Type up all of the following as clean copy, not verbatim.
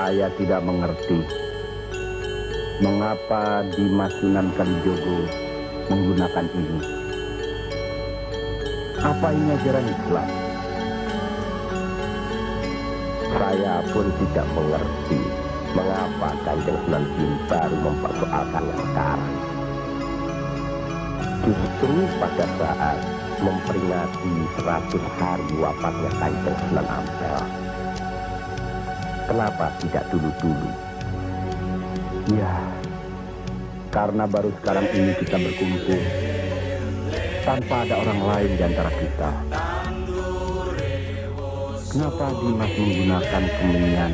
Saya tidak mengerti mengapa Dimas Sunan Kalijogo menggunakan ini. Apa ini ajaran Islam? Saya pun tidak mengerti mengapa Kanjeng Sunan baru mempersoalkannya sekarang. Justru pada saat memperingati 100 hari wafatnya Kanjeng Sunan Ampel. Kenapa tidak dulu-dulu? Ya, karena baru sekarang ini kita berkumpul tanpa ada orang lain di antara kita. Kenapa Dimas menggunakan kemenyan,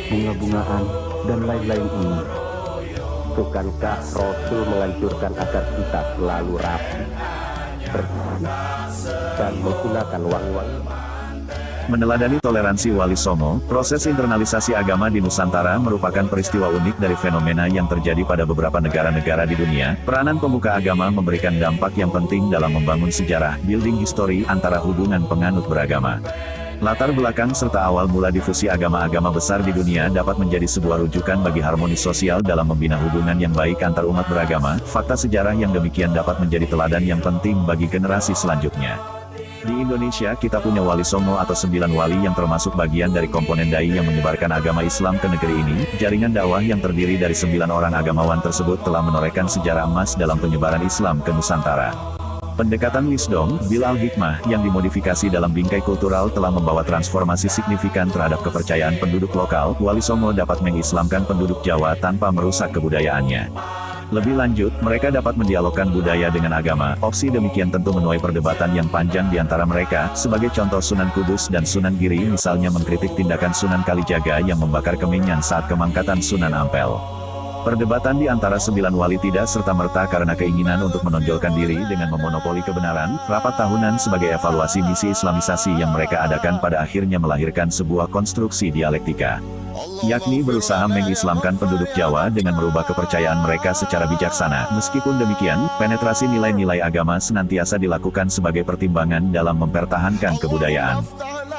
bunga-bungaan, dan lain-lain ini? Bukankah Rasul menganjurkan agar kita selalu rapi, bersih, dan menggunakan wangi-wangi? Meneladani toleransi Wali Songo, proses internalisasi agama di Nusantara merupakan peristiwa unik dari fenomena yang terjadi pada beberapa negara-negara di dunia. Peranan pemuka agama memberikan dampak yang penting dalam membangun sejarah, building history, antara hubungan penganut beragama. Latar belakang serta awal mula difusi agama-agama besar di dunia dapat menjadi sebuah rujukan bagi harmoni sosial dalam membina hubungan yang baik antar umat beragama. Fakta sejarah yang demikian dapat menjadi teladan yang penting bagi generasi selanjutnya. Di Indonesia kita punya Wali Songo atau 9 wali yang termasuk bagian dari komponen dai yang menyebarkan agama Islam ke negeri ini. Jaringan dakwah yang terdiri dari 9 orang agamawan tersebut telah menorehkan sejarah emas dalam penyebaran Islam ke Nusantara. Pendekatan wisdom, bil al-hikmah, yang dimodifikasi dalam bingkai kultural telah membawa transformasi signifikan terhadap kepercayaan penduduk lokal. Wali Songo dapat mengislamkan penduduk Jawa tanpa merusak kebudayaannya. Lebih lanjut, mereka dapat mendialogkan budaya dengan agama. Opsi demikian tentu menuai perdebatan yang panjang di antara mereka. Sebagai contoh Sunan Kudus dan Sunan Giri misalnya mengkritik tindakan Sunan Kalijaga yang membakar kemenyan saat kemangkatan Sunan Ampel. Perdebatan di antara 9 wali tidak serta-merta karena keinginan untuk menonjolkan diri dengan memonopoli kebenaran. Rapat tahunan sebagai evaluasi misi islamisasi yang mereka adakan pada akhirnya melahirkan sebuah konstruksi dialektika, yakni berusaha mengislamkan penduduk Jawa dengan merubah kepercayaan mereka secara bijaksana. Meskipun demikian, penetrasi nilai-nilai agama senantiasa dilakukan sebagai pertimbangan dalam mempertahankan kebudayaan.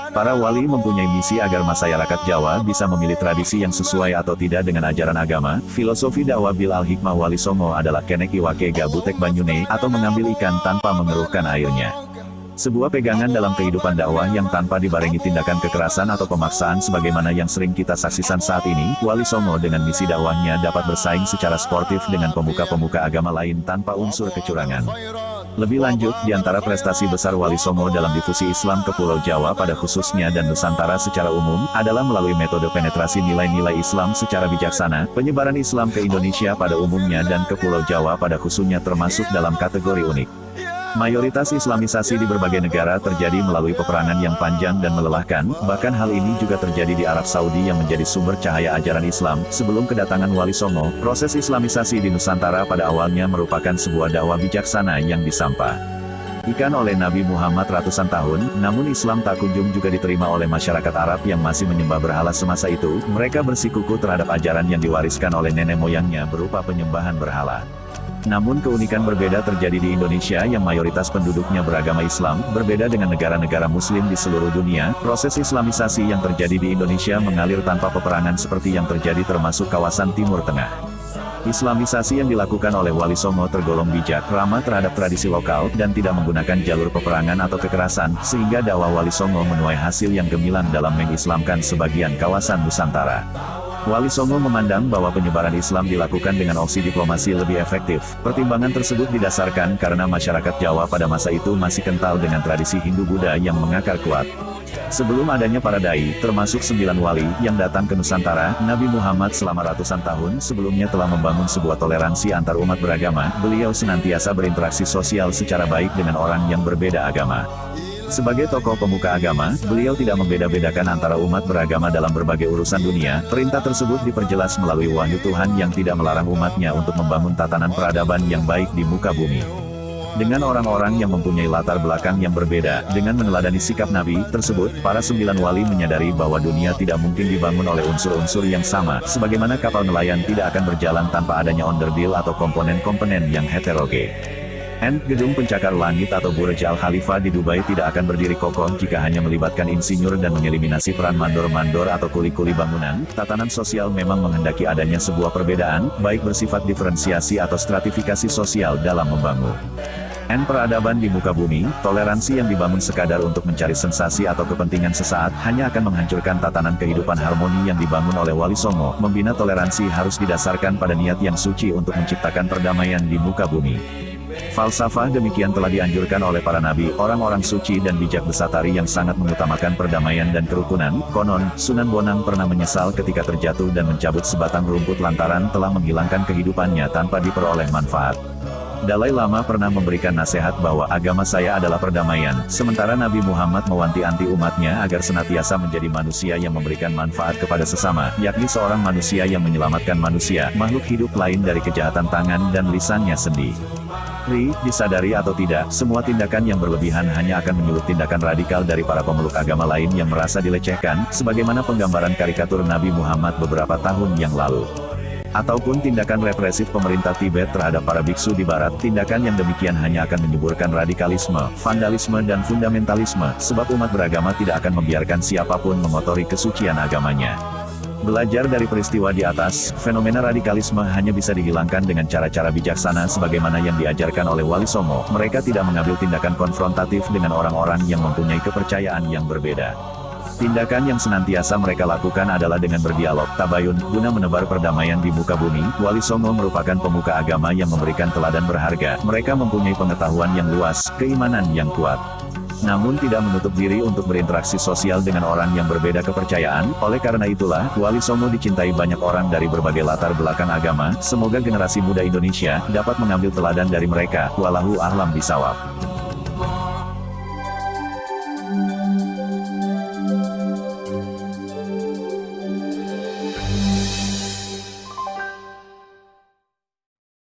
Para wali mempunyai misi agar masyarakat Jawa bisa memilih tradisi yang sesuai atau tidak dengan ajaran agama. Filosofi dakwah bil al-hikmah Wali Songo adalah kenek iwake gabutek banyune, atau mengambil ikan tanpa mengerukkan airnya. Sebuah pegangan dalam kehidupan dakwah yang tanpa dibarengi tindakan kekerasan atau pemaksaan sebagaimana yang sering kita saksikan saat ini. Wali Songo dengan misi dakwahnya dapat bersaing secara sportif dengan pemuka-pemuka agama lain tanpa unsur kecurangan. Lebih lanjut, di antara prestasi besar Wali Songo dalam difusi Islam ke Pulau Jawa pada khususnya dan Nusantara secara umum, adalah melalui metode penetrasi nilai-nilai Islam secara bijaksana. Penyebaran Islam ke Indonesia pada umumnya dan ke Pulau Jawa pada khususnya termasuk dalam kategori unik. Mayoritas islamisasi di berbagai negara terjadi melalui peperangan yang panjang dan melelahkan. Bahkan hal ini juga terjadi di Arab Saudi yang menjadi sumber cahaya ajaran Islam. Sebelum kedatangan Wali Songo, proses islamisasi di Nusantara pada awalnya merupakan sebuah dakwah bijaksana yang disampaikan oleh Nabi Muhammad ratusan tahun. Namun Islam tak kunjung juga diterima oleh masyarakat Arab yang masih menyembah berhala semasa itu. Mereka bersikukuh terhadap ajaran yang diwariskan oleh nenek moyangnya berupa penyembahan berhala. Namun keunikan berbeda terjadi di Indonesia yang mayoritas penduduknya beragama Islam. Berbeda dengan negara-negara muslim di seluruh dunia, proses islamisasi yang terjadi di Indonesia mengalir tanpa peperangan seperti yang terjadi termasuk kawasan Timur Tengah. Islamisasi yang dilakukan oleh Wali Songo tergolong bijak, ramah terhadap tradisi lokal, dan tidak menggunakan jalur peperangan atau kekerasan, sehingga dakwah Wali Songo menuai hasil yang gemilang dalam mengislamkan sebagian kawasan Nusantara. Wali Songo memandang bahwa penyebaran Islam dilakukan dengan opsi diplomasi lebih efektif. Pertimbangan tersebut didasarkan karena masyarakat Jawa pada masa itu masih kental dengan tradisi Hindu-Buddha yang mengakar kuat. Sebelum adanya para dai, termasuk 9 wali, yang datang ke Nusantara, Nabi Muhammad selama ratusan tahun sebelumnya telah membangun sebuah toleransi antar umat beragama. Beliau senantiasa berinteraksi sosial secara baik dengan orang yang berbeda agama. Sebagai tokoh pemuka agama, beliau tidak membeda-bedakan antara umat beragama dalam berbagai urusan dunia. Perintah tersebut diperjelas melalui wahyu Tuhan yang tidak melarang umatnya untuk membangun tatanan peradaban yang baik di muka bumi. Dengan orang-orang yang mempunyai latar belakang yang berbeda, dengan meneladani sikap Nabi tersebut, para 9 wali menyadari bahwa dunia tidak mungkin dibangun oleh unsur-unsur yang sama, sebagaimana kapal nelayan tidak akan berjalan tanpa adanya onderdil atau komponen-komponen yang heterogen. Gedung pencakar langit atau Burj Al Khalifa di Dubai tidak akan berdiri kokoh jika hanya melibatkan insinyur dan mengeliminasi peran mandor-mandor atau kuli-kuli bangunan. Tatanan sosial memang menghendaki adanya sebuah perbedaan, baik bersifat diferensiasi atau stratifikasi sosial dalam membangun. Peradaban di muka bumi, toleransi yang dibangun sekadar untuk mencari sensasi atau kepentingan sesaat, hanya akan menghancurkan tatanan kehidupan harmoni yang dibangun oleh Wali Songo. Membina toleransi harus didasarkan pada niat yang suci untuk menciptakan perdamaian di muka bumi. Falsafah demikian telah dianjurkan oleh para nabi, orang-orang suci dan bijak besatari yang sangat mengutamakan perdamaian dan kerukunan. Konon, Sunan Bonang pernah menyesal ketika terjatuh dan mencabut sebatang rumput lantaran telah menghilangkan kehidupannya tanpa diperoleh manfaat. Dalai Lama pernah memberikan nasihat bahwa agama saya adalah perdamaian, sementara Nabi Muhammad mewanti-wanti umatnya agar senantiasa menjadi manusia yang memberikan manfaat kepada sesama, yakni seorang manusia yang menyelamatkan manusia, makhluk hidup lain dari kejahatan tangan dan lisannya sendiri. Disadari atau tidak, semua tindakan yang berlebihan hanya akan menyulut tindakan radikal dari para pemeluk agama lain yang merasa dilecehkan, sebagaimana penggambaran karikatur Nabi Muhammad beberapa tahun yang lalu. Ataupun tindakan represif pemerintah Tibet terhadap para biksu di barat. Tindakan yang demikian hanya akan menyuburkan radikalisme, vandalisme dan fundamentalisme, sebab umat beragama tidak akan membiarkan siapapun mengotori kesucian agamanya. Belajar dari peristiwa di atas, fenomena radikalisme hanya bisa dihilangkan dengan cara-cara bijaksana sebagaimana yang diajarkan oleh Wali Songo. Mereka tidak mengambil tindakan konfrontatif dengan orang-orang yang mempunyai kepercayaan yang berbeda. Tindakan yang senantiasa mereka lakukan adalah dengan berdialog, tabayun, guna menebar perdamaian di muka bumi. Wali Songo merupakan pemuka agama yang memberikan teladan berharga. Mereka mempunyai pengetahuan yang luas, keimanan yang kuat, namun tidak menutup diri untuk berinteraksi sosial dengan orang yang berbeda kepercayaan. Oleh karena itulah, Wali Songo dicintai banyak orang dari berbagai latar belakang agama. Semoga generasi muda Indonesia dapat mengambil teladan dari mereka. Wallahu a'lam bishawab.